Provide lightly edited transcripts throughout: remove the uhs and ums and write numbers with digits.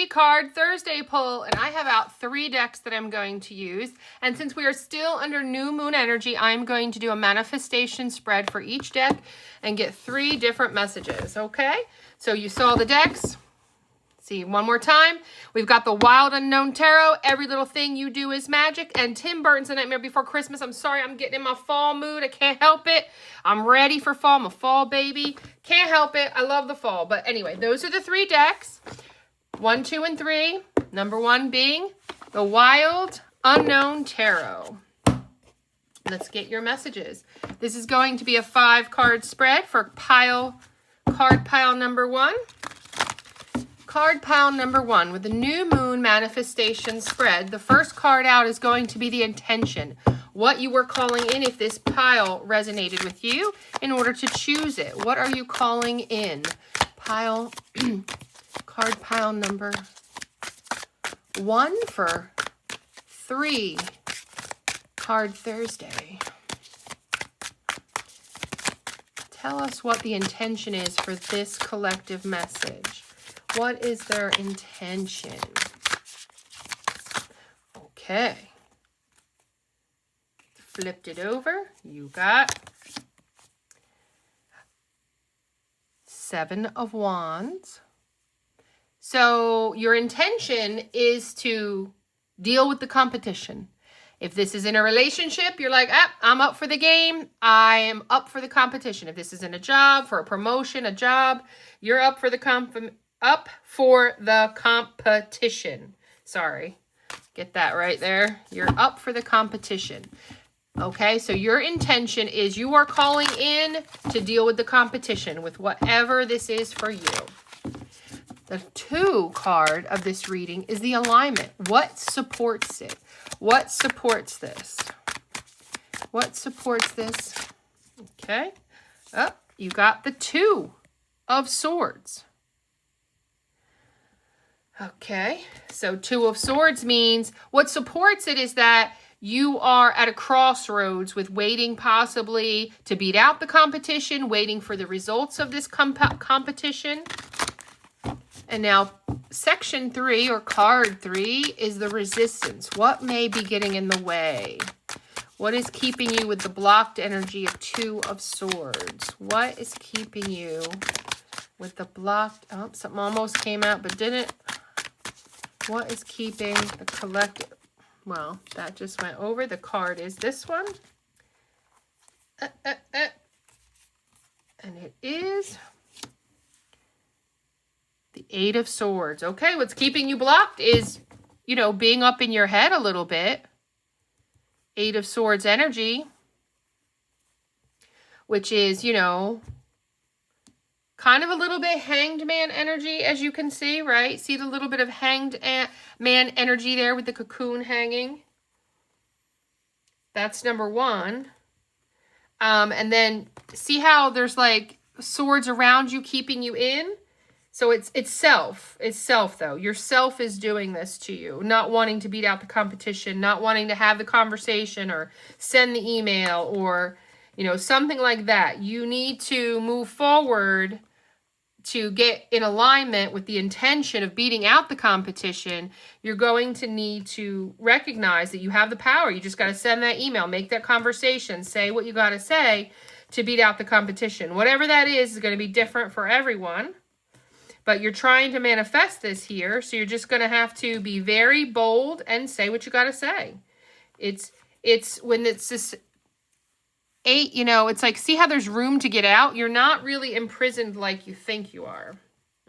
Card Thursday pull, and I have out 3 decks that I'm going to use. And since we are still under new moon energy, I'm going to do a manifestation spread for each deck and get 3 different messages, okay? So you saw the decks. See, one more time. We've got the Wild Unknown Tarot. Every little thing you do is magic. And Tim Burton's A Nightmare Before Christmas. I'm sorry, I'm getting in my fall mood. I can't help it. I'm ready for fall. I'm a fall baby. Can't help it. I love the fall. But anyway, those are the 3 decks. 1, 2, and 3. Number 1 being the Wild Unknown Tarot. Let's get your messages. This is going to be a 5-card spread for card pile number 1. Card pile number 1 with the new moon manifestation spread. The first card out is going to be the intention. What you were calling in if this pile resonated with you in order to choose it. What are you calling in? Card pile number 1 for 3 Card Thursday. Tell us what the intention is for this collective message. What is their intention? Okay. Flipped it over. You got 7 of Wands. So your intention is to deal with the competition. If this is in a relationship, you're like, I'm up for the game. I am up for the competition. If this is in a job, for a promotion, a job, you're up for the competition. Sorry. Get that right there. You're up for the competition. Okay, so your intention is you are calling in to deal with the competition with whatever this is for you. The 2 card of this reading is the alignment. What supports it? What supports this? What supports this? Okay. Oh, you got the 2 of Swords. Okay. So 2 of Swords means what supports it is that you are at a crossroads with waiting possibly to beat out the competition, waiting for the results of this competition. And now section 3 or card 3 is the resistance. What may be getting in the way? What is keeping you with the blocked energy of 2 of Swords? What is keeping you with the blocked... Oh, something almost came out but didn't. What is keeping the collective... Well, that just went over. The card is this one. And it is... the 8 of Swords. Okay, what's keeping you blocked is, being up in your head a little bit. 8 of Swords energy, which is, kind of a little bit Hanged Man energy, as you can see, right? See the little bit of Hanged Man energy there with the cocoon hanging? That's number 1. And then see how there's like swords around you keeping you in? So it's self. It's self, though. Your self is doing this to you. Not wanting to beat out the competition. Not wanting to have the conversation or send the email or, something like that. You need to move forward to get in alignment with the intention of beating out the competition. You're going to need to recognize that you have the power. You just got to send that email. Make that conversation. Say what you got to say to beat out the competition. Whatever that is going to be different for everyone. But you're trying to manifest this here, so you're just going to have to be very bold and say what you got to say. It's when it's this 8, it's like, see how there's room to get out? You're not really imprisoned like you think you are,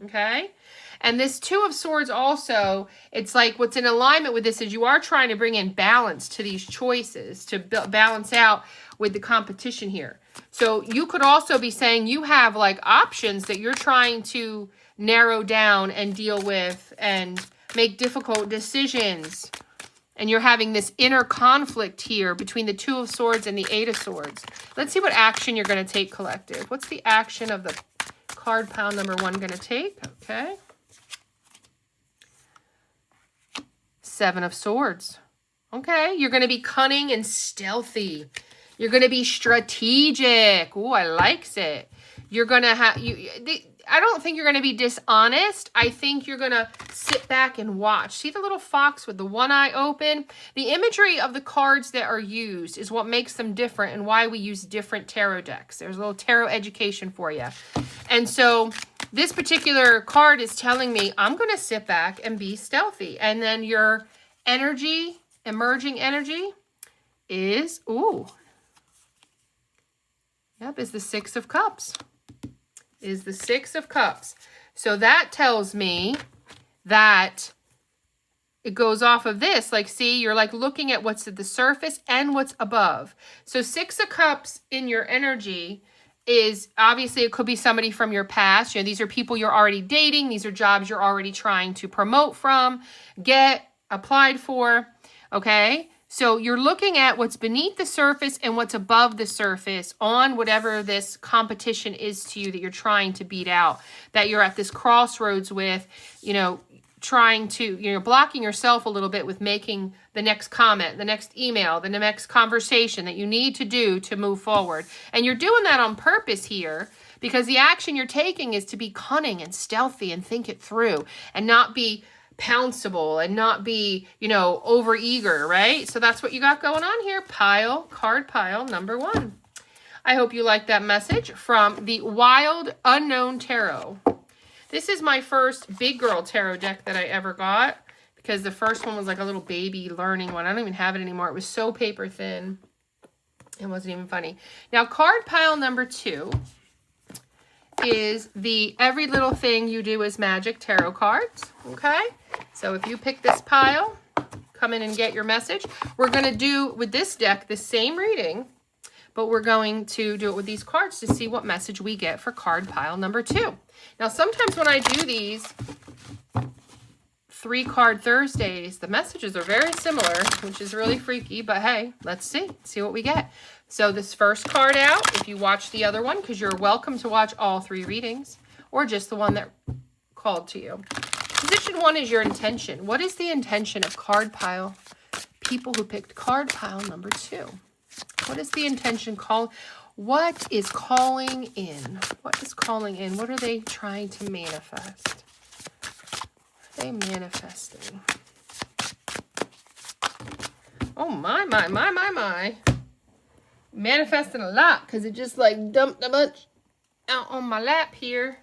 okay? And this 2 of Swords also, it's like what's in alignment with this is you are trying to bring in balance to these choices, to balance out with the competition here. So you could also be saying you have like options that you're trying to narrow down and deal with and make difficult decisions. And you're having this inner conflict here between the 2 of Swords and the 8 of Swords. Let's see what action you're going to take, collective. What's the action of the card pile number 1 going to take? Okay. Seven of Swords. Okay, you're going to be cunning and stealthy. You're going to be strategic. Ooh, I likes it. You're going to have... I don't think you're going to be dishonest. I think you're going to sit back and watch. See the little fox with the one eye open? The imagery of the cards that are used is what makes them different and why we use different tarot decks. There's a little tarot education for you. And so this particular card is telling me I'm going to sit back and be stealthy. And then your energy, emerging energy is, ooh, yep, is the Six of Cups. Is the Six of Cups. So that tells me that it goes off of this. Like, see, you're like looking at what's at the surface and what's above. So Six of Cups in your energy is, obviously it could be somebody from your past. You know, these are people you're already dating. These are jobs you're already trying to promote from, get, applied for, okay? So you're looking at what's beneath the surface and what's above the surface on whatever this competition is to you that you're trying to beat out, that you're at this crossroads with, you know, trying to, you're blocking yourself a little bit with making the next comment, the next email, the next conversation that you need to do to move forward. And you're doing that on purpose here because the action you're taking is to be cunning and stealthy and think it through and not be pounceable and not be, you know, over eager, right? So that's what you got going on here. Card pile number 1. I hope you like that message from the Wild Unknown Tarot. This is my first big girl tarot deck that I ever got because the first one was like a little baby learning one. I don't even have it anymore. It was so paper thin. It wasn't even funny. Now, card pile number 2 is the Every Little Thing You Do Is Magic tarot cards, okay? So if you pick this pile, come in and get your message. We're going to do, with this deck, the same reading, but we're going to do it with these cards to see what message we get for card pile number 2. Now, sometimes when I do these 3-card Thursdays, the messages are very similar, which is really freaky, but hey, let's see what we get. So this first card out, if you watch the other one, because you're welcome to watch all 3 readings, or just the one that called to you. Position 1 is your intention. What is the intention of card pile? People who picked card pile number 2. What is the intention What is calling in? What is calling in? What are they trying to manifest? What are they manifesting? Oh, my. Manifesting a lot because it just like dumped a bunch out on my lap here.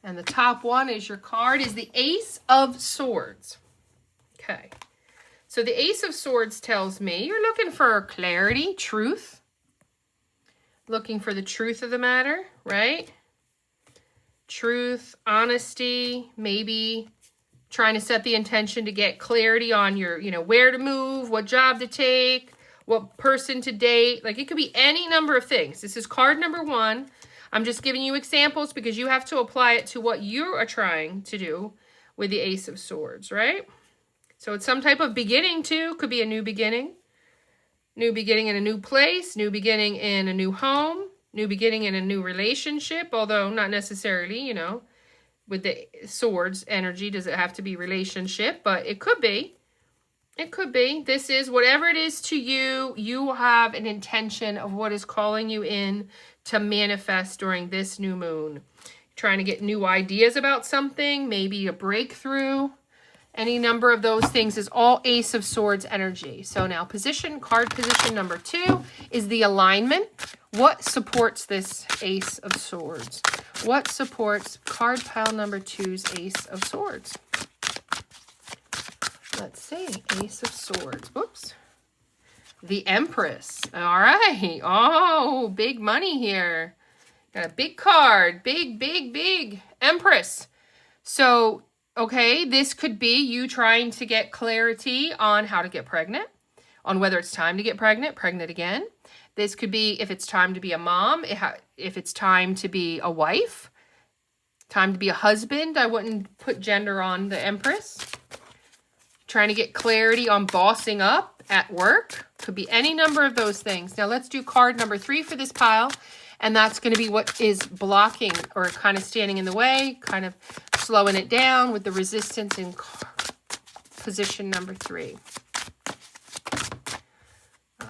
And the top one is your card is the Ace of Swords. Okay. So the Ace of Swords tells me you're looking for clarity, truth. Looking for the truth of the matter, right? Truth, honesty, maybe trying to set the intention to get clarity on your, you know, where to move, what job to take, what person to date. Like, it could be any number of things. This is card number 1. I'm just giving you examples because you have to apply it to what you are trying to do with the Ace of Swords, right? So it's some type of beginning too. Could be a new beginning. New beginning in a new place. New beginning in a new home. New beginning in a new relationship. Although not necessarily, you know, with the swords energy, does it have to be relationship? But it could be. It could be. This is whatever it is to you. You have an intention of what is calling you in to manifest during this new moon. Trying to get new ideas about something. Maybe a breakthrough. Any number of those things is all Ace of Swords energy. So now card position number 2 is the alignment. What supports this Ace of Swords? What supports card pile number 2's Ace of Swords? Let's see. Ace of Swords. Oops. The Empress. All right. Oh, big money here. Got a big card. Big. Empress. So, okay, this could be you trying to get clarity on how to get pregnant, on whether it's time to get pregnant again. This could be if it's time to be a mom, if it's time to be a wife, time to be a husband. I wouldn't put gender on the Empress. Trying to get clarity on bossing up at work. Could be any number of those things. Now let's do card number 3 for this pile. And that's going to be what is blocking or kind of standing in the way, kind of slowing it down with the resistance in position number 3.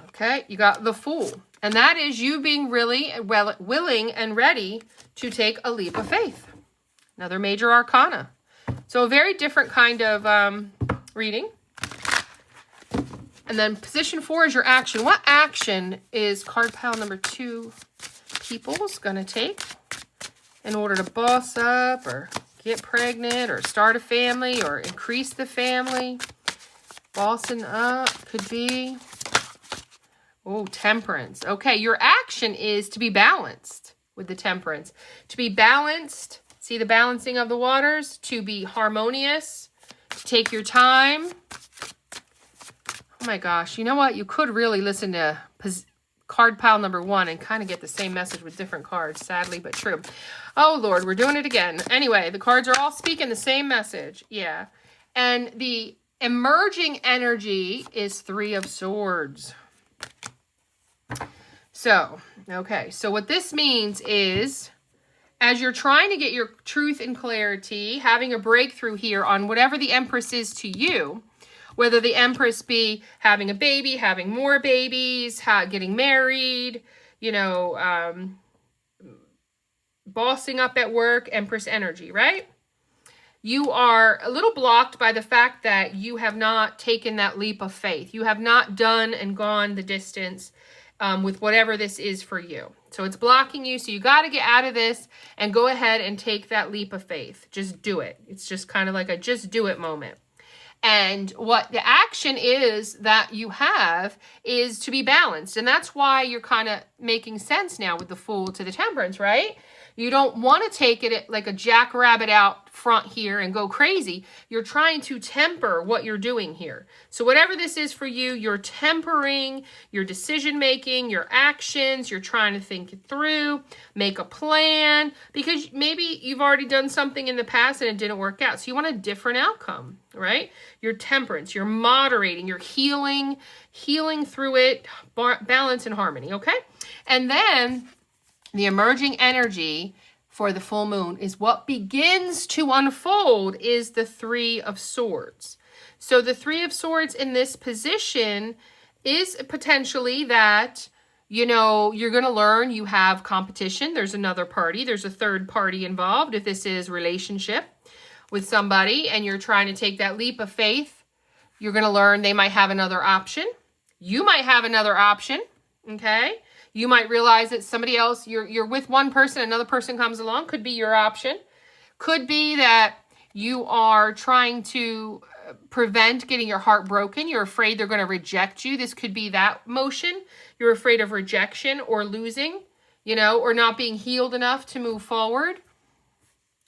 Okay, you got the Fool. And that is you being really willing and ready to take a leap of faith. Another major arcana. So a very different kind of reading. And then position 4 is your action. What action is card pile number 2 people's going to take in order to boss up or get pregnant or start a family or increase the family? Bossing up could be... Oh, Temperance. Okay, your action is to be balanced with the Temperance. To be balanced, see the balancing of the waters, to be harmonious, to take your time. Oh my gosh, you know what? You could really listen to card pile number 1 and kind of get the same message with different cards, sadly, but true. Oh Lord, we're doing it again. Anyway, the cards are all speaking the same message. Yeah. And the emerging energy is 3 of Swords. So, okay, so what this means is, as you're trying to get your truth and clarity, having a breakthrough here on whatever the Empress is to you, whether the Empress be having a baby, having more babies, getting married, you know, bossing up at work, Empress energy, right? You are a little blocked by the fact that you have not taken that leap of faith. You have not done and gone the distance with whatever this is for you. So it's blocking you. So you got to get out of this and go ahead and take that leap of faith. Just do it. It's just kind of like a just do it moment. And what the action is that you have is to be balanced. And that's why you're kind of making sense now with the Fool to the Temperance, right? You don't want to take it like a jackrabbit out front here and go crazy. You're trying to temper what you're doing here. So whatever this is for you, you're tempering your decision-making, your actions. You're trying to think it through, make a plan, because maybe you've already done something in the past and it didn't work out. So you want a different outcome, right? Your temperance, you're moderating, you're healing through it, balance and harmony, okay? And then the emerging energy for the full moon is what begins to unfold is the 3 of Swords. So the 3 of Swords in this position is potentially that, you know, you're going to learn you have competition. There's another party. There's a third party involved. If this is relationship with somebody and you're trying to take that leap of faith, you're going to learn they might have another option. You might have another option, okay? You might realize that somebody else, you're with one person, another person comes along, could be your option. Could be that you are trying to prevent getting your heart broken. You're afraid they're going to reject you. This could be that motion. You're afraid of rejection or losing, you know, or not being healed enough to move forward.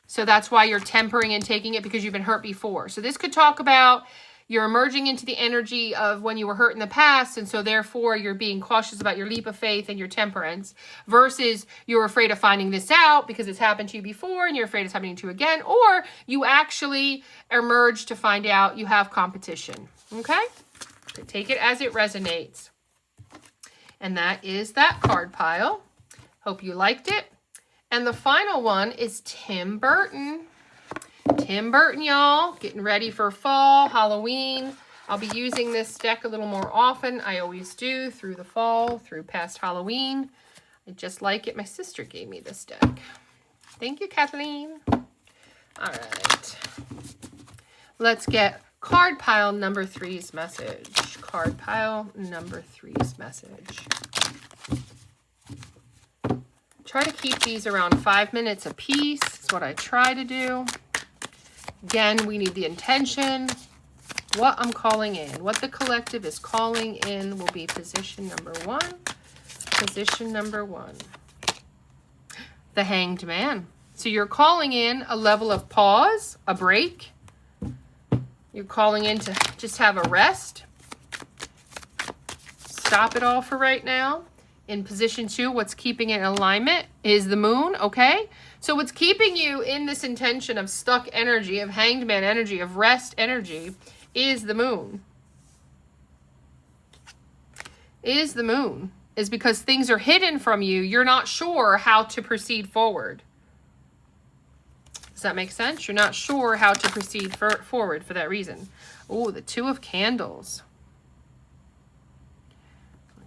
So that's why you're tempering and taking it because you've been hurt before. So this could talk about you're emerging into the energy of when you were hurt in the past, and so therefore you're being cautious about your leap of faith and your temperance, versus you're afraid of finding this out because it's happened to you before and you're afraid it's happening to you again, or you actually emerge to find out you have competition, okay? So take it as it resonates. And that is that card pile. Hope you liked it. And the final one is Tim Burton. Tim Burton, y'all, getting ready for fall, Halloween. I'll be using this deck a little more often. I always do through the fall, through past Halloween. I just like it. My sister gave me this deck. Thank you, Kathleen. All right. Let's get card pile number 3's message. Card pile number 3's message. Try to keep these around 5 minutes a piece. That's what I try to do. Again, we need the intention, what I'm calling in. What the collective is calling in will be position number 1. Position number 1. The Hanged Man. So you're calling in a level of pause, a break. You're calling in to just have a rest. Stop it all for right now. In position 2, what's keeping it in alignment is the moon, okay? So what's keeping you in this intention of stuck energy, of hanged man energy, of rest energy, is the moon. Is the moon. is because things are hidden from you. You're not sure how to proceed forward. Does that make sense? You're not sure how to proceed forward for that reason. Oh, the Two of Candles.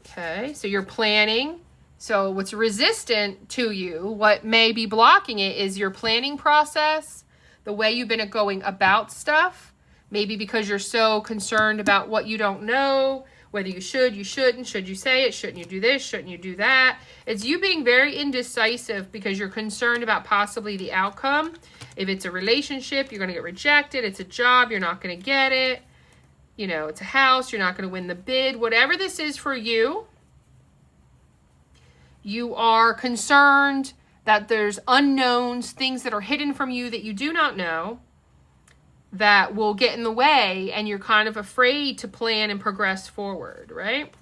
Okay, so you're planning. So what's resistant to you, what may be blocking it, is your planning process, the way you've been going about stuff. Maybe because you're so concerned about what you don't know, whether you should, you shouldn't, should you say it, shouldn't you do this, shouldn't you do that. It's you being very indecisive because you're concerned about possibly the outcome. If it's a relationship, you're going to get rejected. It's a job, you're not going to get it. You know, it's a house, you're not going to win the bid. Whatever this is for you, you are concerned that there's unknowns, things that are hidden from you that you do not know, that will get in the way, and you're kind of afraid to plan and progress forward, right?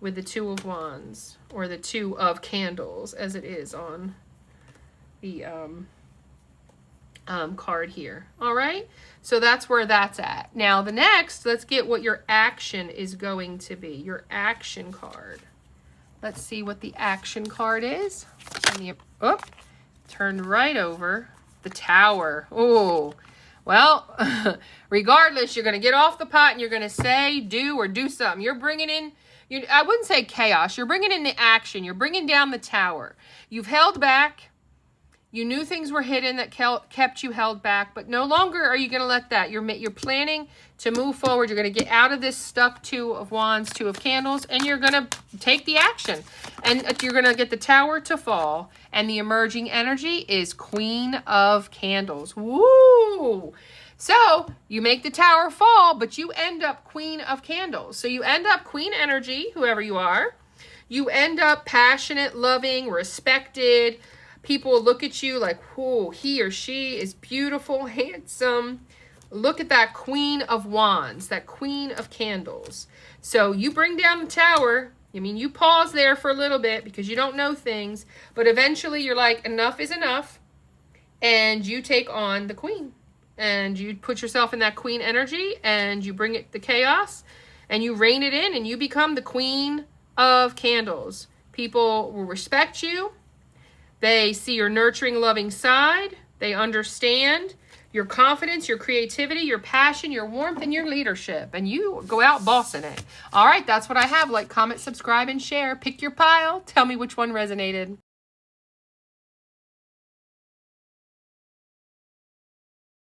With the Two of Wands, or the Two of Candles, as it is on the card here. All right, so that's where that's at. Now the next, let's get what your action is going to be. Your action card. Let's see what the action card is. Turn right over. The Tower. Oh, well, regardless, you're going to get off the pot and you're going to say, do, or do something. You're bringing in, I wouldn't say chaos. You're bringing in the action. You're bringing down the Tower. You've held back. You knew things were hidden that kept you held back, but no longer are you going to let that. You're planning to move forward. You're going to get out of this stuck Two of Wands, Two of Candles, and you're going to take the action. And you're going to get the Tower to fall. And the emerging energy is Queen of Candles. Woo! So you make the Tower fall, but you end up Queen of Candles. So you end up Queen energy, whoever you are. You end up passionate, loving, respected. People look at you like, whoa, he or she is beautiful, handsome. Look at that Queen of Wands, that Queen of Candles. So you bring down the Tower. I mean, you pause there for a little bit because you don't know things. But eventually you're like, enough is enough. And you take on the Queen. And you put yourself in that Queen energy. And you bring it the chaos. And you rein it in. And you become the Queen of Candles. People will respect you. They see your nurturing, loving side. They understand your confidence, your creativity, your passion, your warmth, and your leadership. And you go out bossing it. All right, that's what I have. Like, comment, subscribe, and share. Pick your pile. Tell me which one resonated.